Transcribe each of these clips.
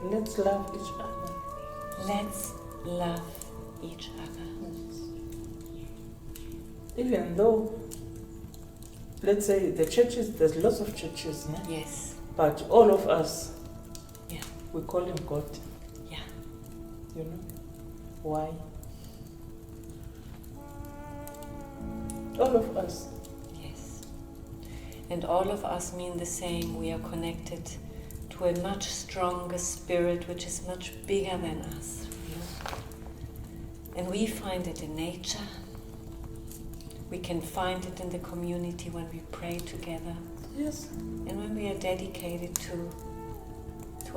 let's love each other. Let's love each other. Yes. Even though, let's say the churches, there's lots of churches, né? Yes. But all of us, Yeah. we call him God. Yeah. You know? Why? All of us. Yes. And all of us mean the same. We are connected to a much stronger spirit which is much bigger than us. You know? And we find it in nature. We can find it in the community when we pray together. Yes. And when we are dedicated to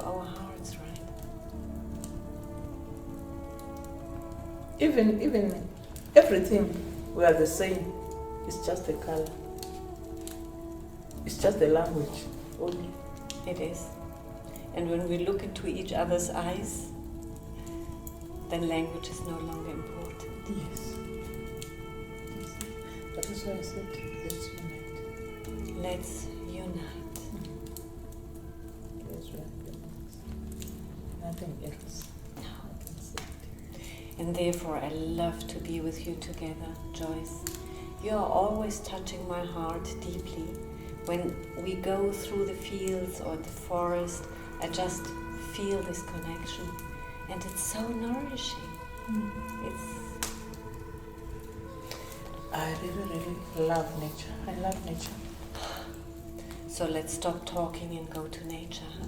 our hearts, right? Even everything, we are the same. It's just the color. It's just the language only. It is. And when we look into each other's eyes, then language is no longer important. Yes. That is why I said, let's unite. Let's unite. Let's unite. Nothing else. No. I can say it. And therefore I love to be with you together, Joyce. You are always touching my heart deeply. When we go through the fields or the forest, I just feel this connection. And it's so nourishing. I really love nature. I love nature. So let's stop talking and go to nature. Huh?